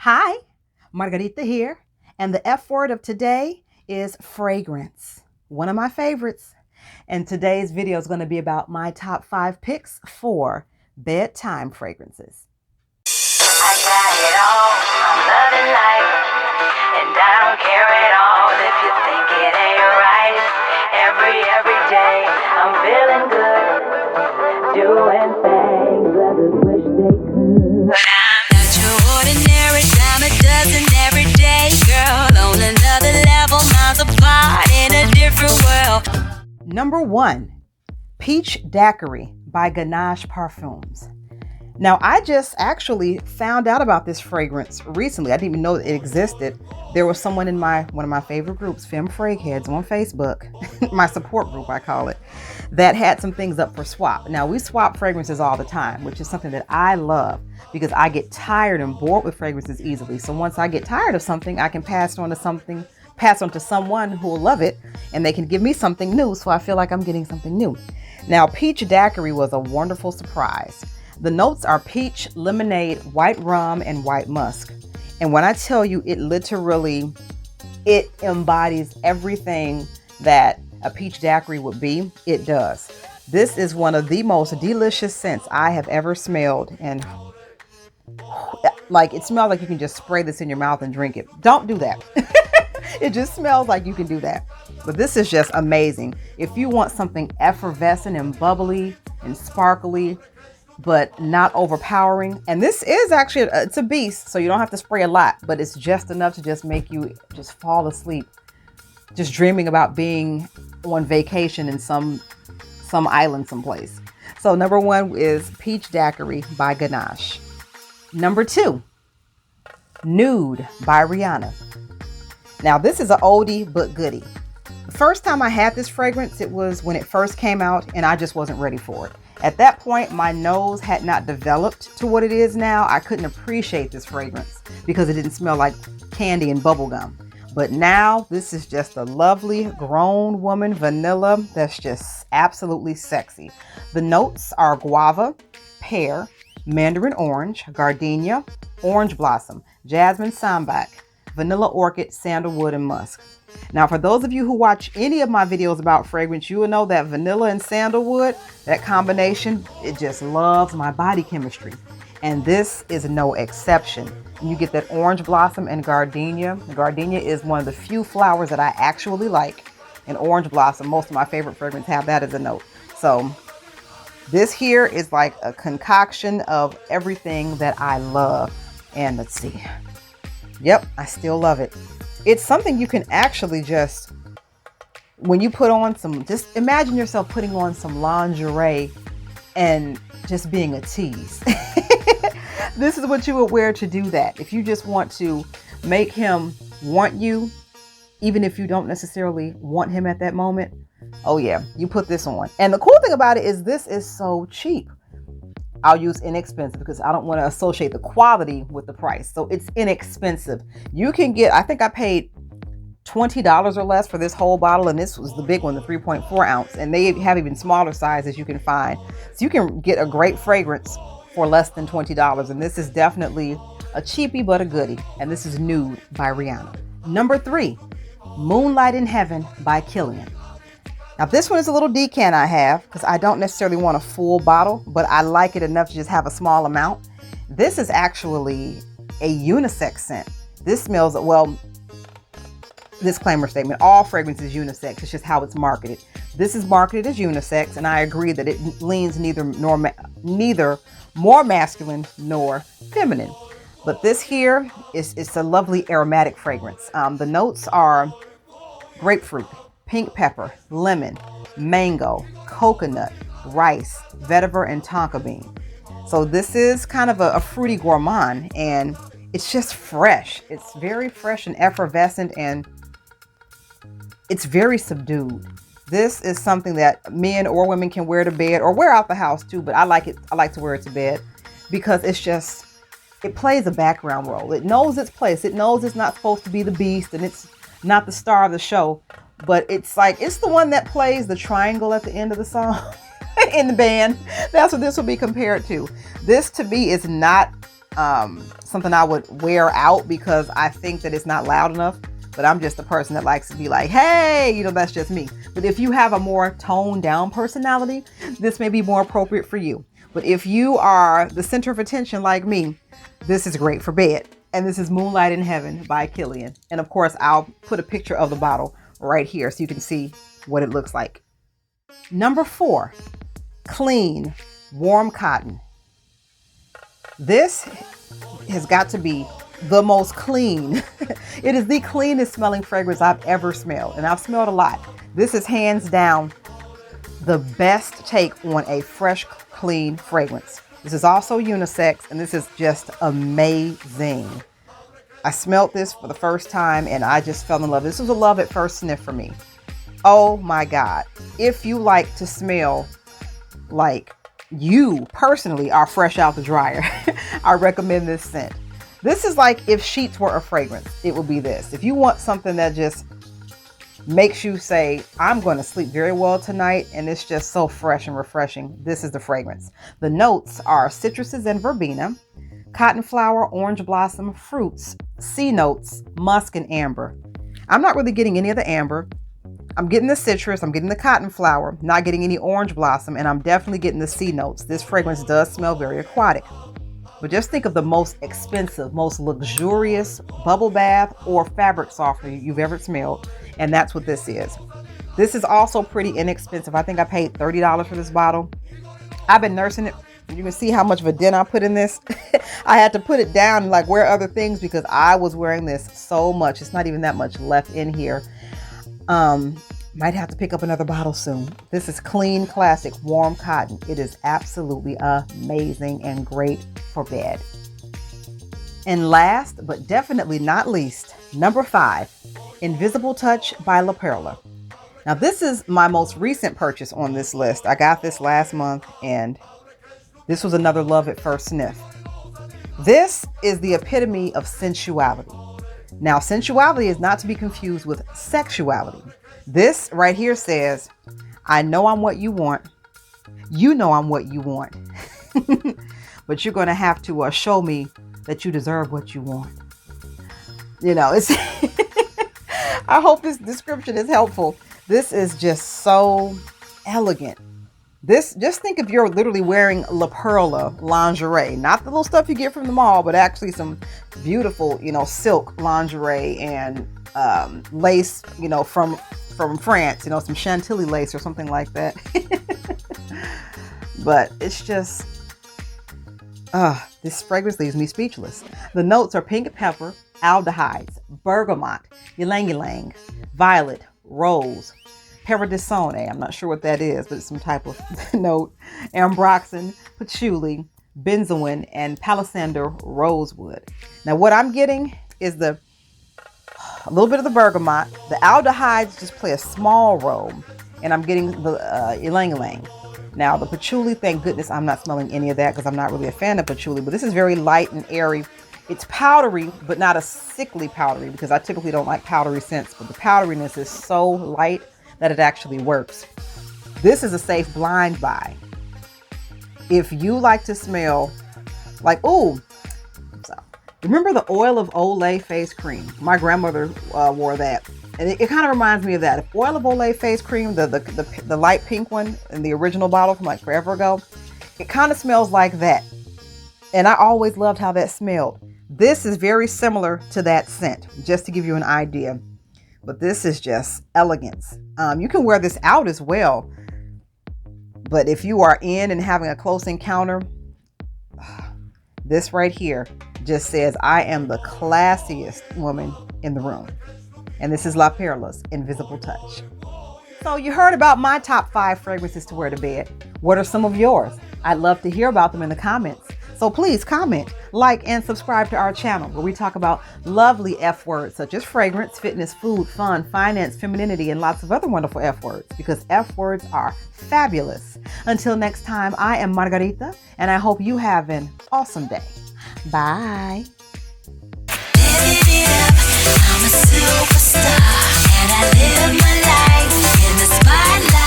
Hi, Margarita here, and the F word of today is fragrance, one of my favorites. And today's video is going to be about my top 5 picks for bedtime fragrances. I got it all, I'm loving life, and I don't care at all if you think it ain't right. Every day, I'm feeling good, doing things others wish they could. But I'm not your ordinary dime a dozen every day, girl, on another level, miles apart in a different world. Number 1, Peach Daiquiri by Ganache Parfums. Now, I just actually found out about this fragrance recently. I didn't even know it existed. There was someone in one of my favorite groups, Femme Fragheads on Facebook, my support group, I call it, that had some things up for swap. Now, we swap fragrances all the time, which is something that I love because I get tired and bored with fragrances easily. So once I get tired of something, I can pass on to someone who will love it, and they can give me something new. So I feel like I'm getting something new. Now, Peach Daiquiri was a wonderful surprise. The notes are peach, lemonade, white rum, and white musk. And when I tell you, it embodies everything that a peach daiquiri would be. It does. This is one of the most delicious scents I have ever smelled. And like, it smells like you can just spray this in your mouth and drink it. Don't do that. It just smells like you can do that. But this is just amazing. If you want something effervescent and bubbly and sparkly, but not overpowering. And this is actually, it's a beast, so you don't have to spray a lot, but it's just enough to just make you just fall asleep, just dreaming about being on vacation in some island someplace. So number 1 is Peach Daiquiri by Ganache. Number 2, Nude by Rihanna. Now, this is an oldie but goodie. The first time I had this fragrance, it was when it first came out, and I just wasn't ready for it. At that point, my nose had not developed to what it is now. I couldn't appreciate this fragrance because it didn't smell like candy and bubble gum. But now, this is just a lovely grown woman vanilla that's just absolutely sexy. The notes are guava, pear, mandarin orange, gardenia, orange blossom, jasmine sambac, vanilla orchid, sandalwood, and musk. Now, for those of you who watch any of my videos about fragrance, you will know that vanilla and sandalwood, that combination, it just loves my body chemistry. And this is no exception. You get that orange blossom and gardenia. Gardenia is one of the few flowers that I actually like. And orange blossom, most of my favorite fragrances have that as a note. So this here is like a concoction of everything that I love. And let's see. Yep, I still love it. It's something you can actually just, when you put on just imagine yourself putting on some lingerie and just being a tease. This is what you would wear to do that. If you just want to make him want you, even if you don't necessarily want him at that moment. Oh yeah, you put this on. And the cool thing about it is this is so cheap. I'll use inexpensive because I don't want to associate the quality with the price. So it's inexpensive. You can get, I think I paid $20 or less for this whole bottle. And this was the big one, the 3.4 ounce. And they have even smaller sizes you can find. So you can get a great fragrance for less than $20. And this is definitely a cheapie, but a goodie. And this is Nude by Rihanna. Number 3, Moonlight in Heaven by Kilian. Now, this one is a little decant I have because I don't necessarily want a full bottle, but I like it enough to just have a small amount. This is actually a unisex scent. This smells, well, disclaimer statement, all fragrance is unisex. It's just how it's marketed. This is marketed as unisex, and I agree that it leans neither more masculine nor feminine. But this here it's a lovely aromatic fragrance. The notes are grapefruit, pink pepper, lemon, mango, coconut, rice, vetiver, and tonka bean. So this is kind of a fruity gourmand, and it's just fresh. It's very fresh and effervescent, and it's very subdued. This is something that men or women can wear to bed or wear out the house too, but I like to wear it to bed because it plays a background role. It knows its place. It knows it's not supposed to be the beast and it's not the star of the show, but it's the one that plays the triangle at the end of the song in the band. That's what this will be compared to. This to me is not something I would wear out because I think that it's not loud enough. But I'm just a person that likes to be like, hey, you know, that's just me. But if you have a more toned down personality, this may be more appropriate for you. But if you are the center of attention like me, this is great for bed. And this is Moonlight in Heaven by Kilian. And of course, I'll put a picture of the bottle right here so you can see what it looks like. Number 4, clean, warm cotton. This has got to be the most clean. It is the cleanest smelling fragrance I've ever smelled. And I've smelled a lot. This is hands down the best take on a fresh, clean fragrance. This is also unisex, and this is just amazing. I smelled this for the first time and I just fell in love. This was a love at first sniff for me. Oh my God. If you like to smell like you personally are fresh out the dryer, I recommend this scent. This is like if sheets were a fragrance, it would be this. If you want something that just makes you say, I'm going to sleep very well tonight, and it's just so fresh and refreshing, this is the fragrance. The notes are citruses and verbena, cotton flower, orange blossom, fruits, sea notes, musk, and amber. I'm not really getting any of the amber. I'm getting the citrus, I'm getting the cotton flower, not getting any orange blossom, and I'm definitely getting the sea notes. This fragrance does smell very aquatic. But just think of the most expensive, most luxurious bubble bath or fabric softener you've ever smelled. And that's what this is. This is also pretty inexpensive. I think I paid $30 for this bottle. I've been nursing it. You can see how much of a dent I put in this. I had to put it down and like wear other things because I was wearing this so much. It's not even that much left in here. Might have to pick up another bottle soon. This is clean, classic, warm cotton. It is absolutely amazing and great for bed. And last, but definitely not least, number 5, Invisible Touch by La Perla. Now, this is my most recent purchase on this list. I got this last month, and this was another love at first sniff. This is the epitome of sensuality. Now, sensuality is not to be confused with sexuality. This right here says, I know I'm what you want. You know I'm what you want. But you're going to have to show me that you deserve what you want. You know, it's I hope this description is helpful. This is just so elegant. Just think if you're literally wearing La Perla lingerie, not the little stuff you get from the mall, but actually some beautiful, silk lingerie and lace, from France, some Chantilly lace or something like that. But it's just, this fragrance leaves me speechless. The notes are pink pepper, aldehydes, bergamot, ylang ylang, violet, rose, paradisone. I'm not sure what that is, but it's some type of note. Ambroxan, patchouli, benzoin, and palisander rosewood. Now, what I'm getting is a little bit of the bergamot. The aldehydes just play a small role, and I'm getting the ylang ylang. Now, the patchouli, thank goodness I'm not smelling any of that because I'm not really a fan of patchouli, but this is very light and airy. It's powdery, but not a sickly powdery because I typically don't like powdery scents, but the powderiness is so light that it actually works. This is a safe blind buy. If you like to smell like, remember the oil of Olay face cream? My grandmother wore that. And it kind of reminds me of that. If oil of Olay face cream, the light pink one in the original bottle from like forever ago, it kind of smells like that. And I always loved how that smelled. This is very similar to that scent, just to give you an idea. But this is just elegance. You can wear this out as well. But if you are in and having a close encounter, this right here just says, I am the classiest woman in the room. And this is La Perla's Invisible Touch. So you heard about my top 5 fragrances to wear to bed. What are some of yours? I'd love to hear about them in the comments. So please comment, like, and subscribe to our channel where we talk about lovely F words such as fragrance, fitness, food, fun, finance, femininity, and lots of other wonderful F words because F words are fabulous. Until next time, I am Margarita, and I hope you have an awesome day. Bye. I'm a superstar, and I live my life in the spotlight.